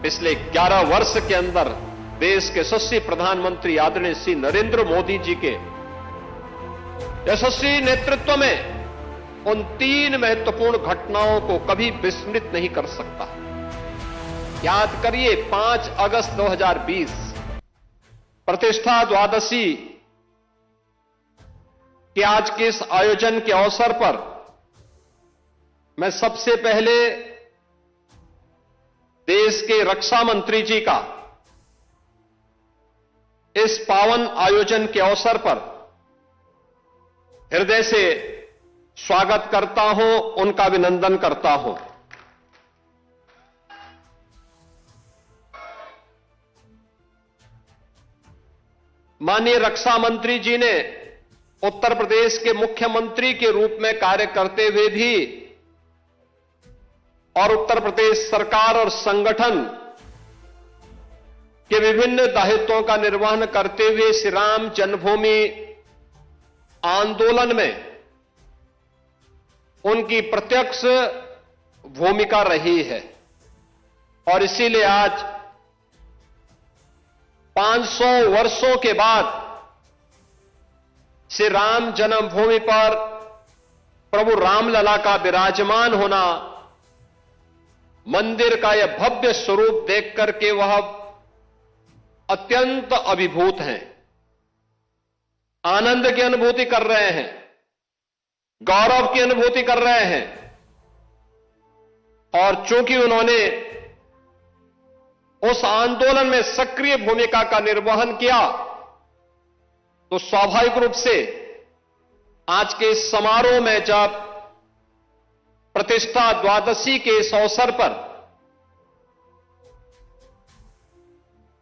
पिछले 11 वर्ष के अंदर देश के यशस्वी प्रधानमंत्री आदरणीय श्री नरेंद्र मोदी जी के यशस्वी नेतृत्व में उन 3 महत्वपूर्ण घटनाओं को कभी विस्मृत नहीं कर सकता। याद करिए, 5 अगस्त 2020 प्रतिष्ठा द्वादशी के आज के इस आयोजन के अवसर पर मैं सबसे पहले देश के रक्षा मंत्री जी का इस पावन आयोजन के अवसर पर हृदय से स्वागत करता हूं, उनका अभिनंदन करता हूं। माननीय रक्षा मंत्री जी ने उत्तर प्रदेश के मुख्यमंत्री के रूप में कार्य करते हुए भी और उत्तर प्रदेश सरकार और संगठन के विभिन्न दायित्वों का निर्वहन करते हुए श्री राम जन्मभूमि आंदोलन में उनकी प्रत्यक्ष भूमिका रही है और इसीलिए आज 500 वर्षों के बाद श्री राम जन्मभूमि पर प्रभु रामलला का विराजमान होना, मंदिर का यह भव्य स्वरूप देख करके वह अत्यंत अभिभूत हैं, आनंद की अनुभूति कर रहे हैं, गौरव की अनुभूति कर रहे हैं। और चूंकि उन्होंने उस आंदोलन में सक्रिय भूमिका का निर्वहन किया, तो स्वाभाविक रूप से आज के इस समारोह में जब प्रतिष्ठा द्वादशी के इस अवसर पर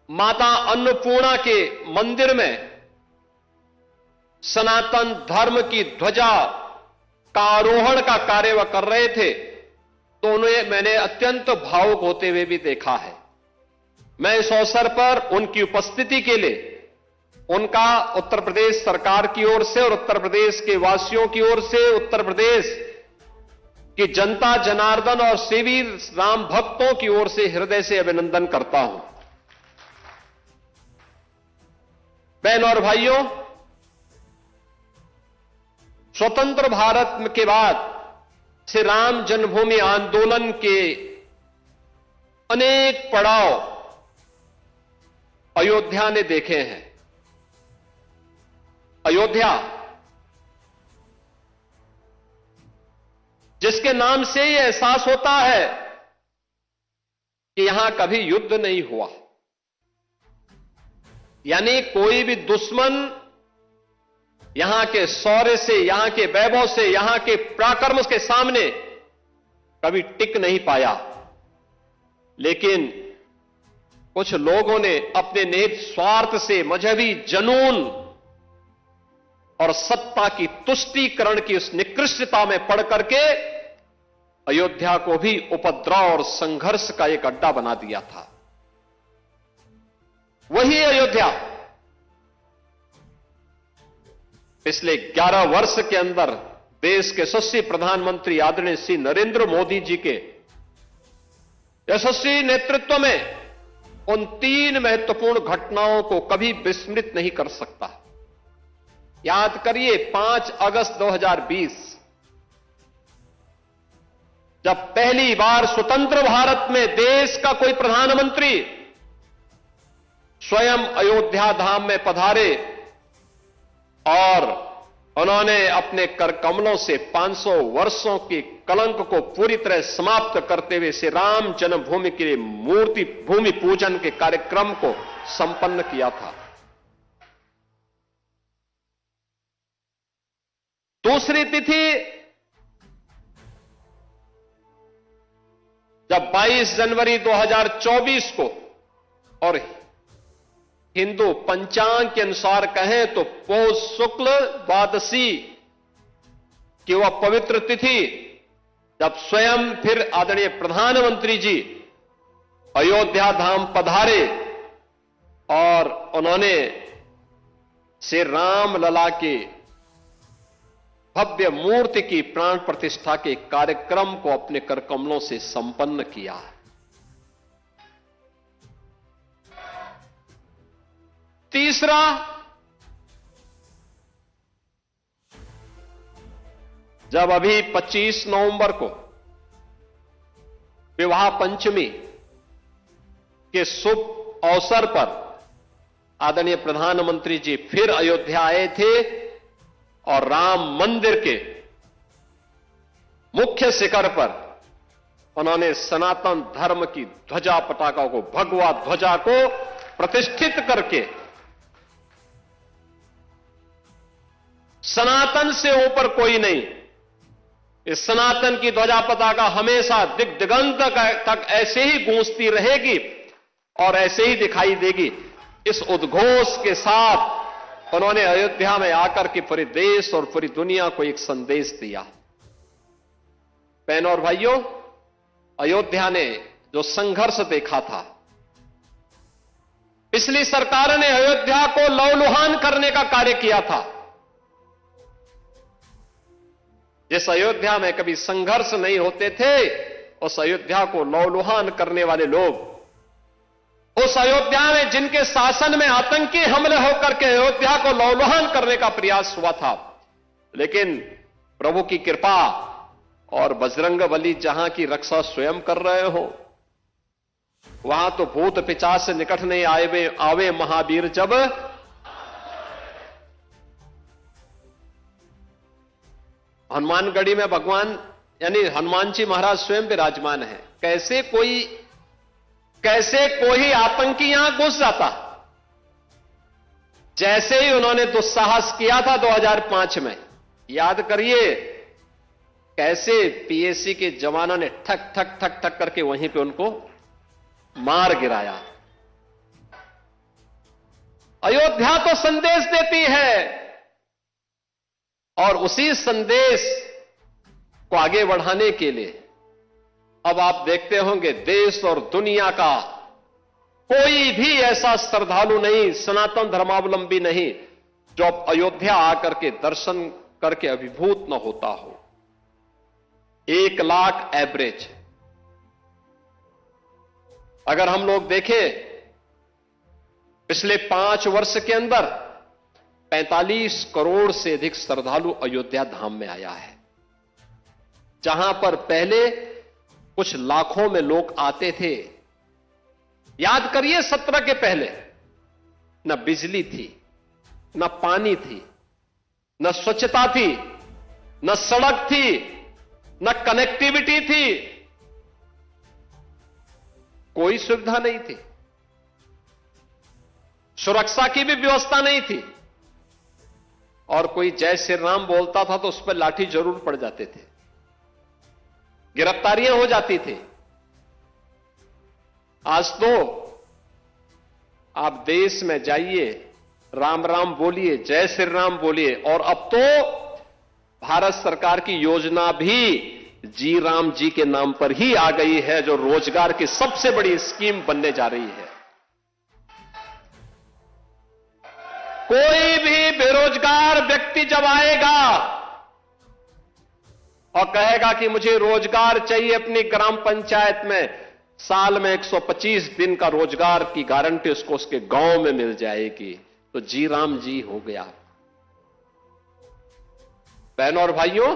माता अन्नपूर्णा के मंदिर में सनातन धर्म की ध्वजा का आरोहण का कार्य वह कर रहे थे, तो उन्हें मैंने अत्यंत भावुक होते हुए भी देखा है। मैं इस अवसर पर उनकी उपस्थिति के लिए उनका उत्तर प्रदेश सरकार की ओर से और उत्तर प्रदेश के वासियों की ओर से, उत्तर प्रदेश की जनता जनार्दन और सेवी राम भक्तों की ओर से हृदय से अभिनंदन करता हूं। बहनों और भाइयों, स्वतंत्र भारत के बाद श्री राम जन्मभूमि आंदोलन के अनेक पड़ाव अयोध्या ने देखे हैं। अयोध्या जिसके नाम से यह एहसास होता है कि यहां कभी युद्ध नहीं हुआ, यानी कोई भी दुश्मन यहां के शौर्य से, यहां के वैभव से, यहां के पराक्रम के सामने कभी टिक नहीं पाया। लेकिन कुछ लोगों ने अपने निहित स्वार्थ से, मजहबी जनून और सत्ता की तुष्टीकरण की उस निकृष्टता में पड़ करके अयोध्या को भी उपद्रव और संघर्ष का एक अड्डा बना दिया था। वही अयोध्या पिछले 11 वर्ष के अंदर देश के यशस्वी प्रधानमंत्री आदरणीय श्री नरेंद्र मोदी जी के यशस्वी नेतृत्व में उन 3 महत्वपूर्ण घटनाओं को कभी विस्मृत नहीं कर सकता। याद करिए, 5 अगस्त 2020 जब पहली बार स्वतंत्र भारत में देश का कोई प्रधानमंत्री स्वयं अयोध्या धाम में पधारे और उन्होंने अपने कर कमलों से 500 वर्षों के कलंक को पूरी तरह समाप्त करते हुए श्री राम जन्मभूमि के लिए मूर्ति भूमि पूजन के कार्यक्रम को संपन्न किया था। दूसरी तिथि जब 22 जनवरी 2024 को, और हिंदू पंचांग के अनुसार कहें तो पौष शुक्ल द्वादशी की वह पवित्र तिथि, जब स्वयं फिर आदरणीय प्रधानमंत्री जी अयोध्या धाम पधारे और उन्होंने श्री राम लला के भव्य मूर्ति की प्राण प्रतिष्ठा के कार्यक्रम को अपने कर कमलों से संपन्न किया। तीसरा, जब अभी 25 नवंबर को विवाह पंचमी के शुभ अवसर पर आदरणीय प्रधानमंत्री जी फिर अयोध्या आए थे और राम मंदिर के मुख्य शिखर पर उन्होंने सनातन धर्म की ध्वजा पताका को, भगवा ध्वजा को प्रतिष्ठित करके सनातन से ऊपर कोई नहीं, इस सनातन की ध्वजा पताका हमेशा दिग दिगंत तक ऐसे ही गूंजती रहेगी और ऐसे ही दिखाई देगी। इस उद्घोष के साथ उन्होंने अयोध्या में आकर के पूरे देश और पूरी दुनिया को एक संदेश दिया। बहनों और भाइयों, अयोध्या ने जो संघर्ष देखा था, पिछली सरकार ने अयोध्या को लहूलुहान करने का कार्य किया था। जिस अयोध्या में कभी संघर्ष नहीं होते थे, उस अयोध्या को लहूलुहान करने वाले लोग, उस अयोध्या में जिनके शासन में आतंकी हमले होकर के अयोध्या को लहूलुहान करने का प्रयास हुआ था, लेकिन प्रभु की कृपा और बजरंगबली जहां की रक्षा स्वयं कर रहे हो, वहां तो भूत पिशाच से निकट नहीं आवे महावीर जब। हनुमानगढ़ी में भगवान यानी हनुमान जी महाराज स्वयं विराजमान है। कैसे कोई आतंकी यहां घुस जाता? जैसे ही उन्होंने दुस्साहस किया था 2005 में, याद करिए कैसे पीएसी के जवानों ने ठक ठक ठक ठक करके वहीं पे उनको मार गिराया। अयोध्या तो संदेश देती है और उसी संदेश को आगे बढ़ाने के लिए अब आप देखते होंगे देश और दुनिया का कोई भी ऐसा श्रद्धालु नहीं, सनातन धर्मावलंबी नहीं, जो अब अयोध्या आकर के दर्शन करके अभिभूत न होता हो। 1 लाख एवरेज अगर हम लोग देखें, पिछले 5 वर्ष के अंदर 45 करोड़ से अधिक श्रद्धालु अयोध्या धाम में आया है। जहां पर पहले कुछ लाखों में लोग आते थे। याद करिए 17 के पहले न बिजली थी, न पानी थी, न स्वच्छता थी, न सड़क थी, न कनेक्टिविटी थी, कोई सुविधा नहीं थी, सुरक्षा की भी व्यवस्था नहीं थी, और कोई जय श्री राम बोलता था तो उस पर लाठी जरूर पड़ जाते थे, गिरफ्तारियां हो जाती थी। आज तो आप देश में जाइए, राम राम बोलिए, जय श्री राम बोलिए, और अब तो भारत सरकार की योजना भी जी राम जी के नाम पर ही आ गई है, जो रोजगार की सबसे बड़ी स्कीम बनने जा रही है। कोई भी बेरोजगार व्यक्ति जब आएगा और कहेगा कि मुझे रोजगार चाहिए अपनी ग्राम पंचायत में, साल में 125 दिन का रोजगार की गारंटी उसको उसके गांव में मिल जाएगी, तो जी राम जी हो गया। बहनों और भाइयों,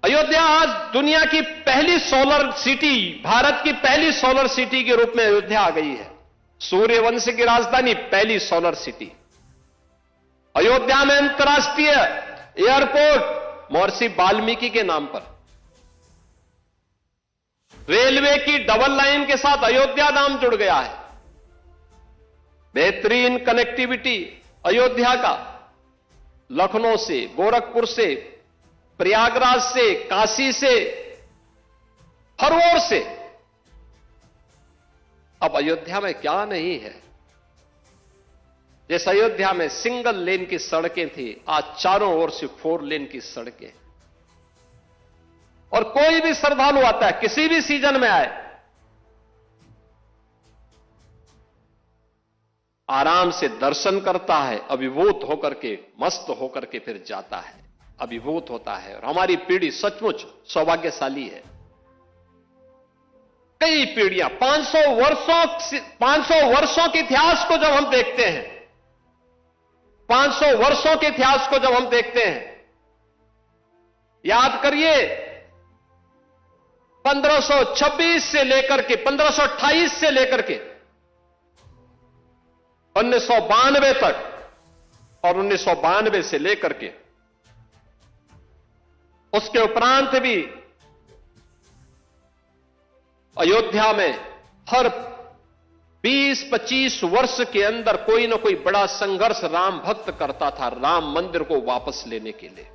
अयोध्या आज दुनिया की पहली सोलर सिटी, भारत की पहली सोलर सिटी के रूप में अयोध्या आ गई है। सूर्यवंश की राजधानी, पहली सोलर सिटी। अयोध्या में अंतर्राष्ट्रीय एयरपोर्ट महर्षि वाल्मीकि के नाम पर। रेलवे की डबल लाइन के साथ अयोध्या नाम जुड़ गया है। बेहतरीन कनेक्टिविटी अयोध्या का, लखनऊ से, गोरखपुर से, प्रयागराज से, काशी से, हर ओर से। अब अयोध्या में क्या नहीं है? जिस अयोध्या में सिंगल लेन की सड़कें थी, आज चारों ओर से 4 लेन की सड़कें। और कोई भी श्रद्धालु आता है, किसी भी सीजन में आए, आराम से दर्शन करता है, अभिभूत होकर के, मस्त होकर के फिर जाता है, अभिभूत होता है। और हमारी पीढ़ी सचमुच सौभाग्यशाली है। कई पीढ़ियां, 500 वर्षों के इतिहास को जब हम देखते हैं, 500 वर्षों के इतिहास को जब हम देखते हैं, याद करिए 1526 से लेकर के 1528 से लेकर के 1992 तक और 1992 से लेकर के उसके उपरांत भी अयोध्या में हर 20-25 वर्ष के अंदर कोई ना कोई बड़ा संघर्ष राम भक्त करता था राम मंदिर को वापस लेने के लिए।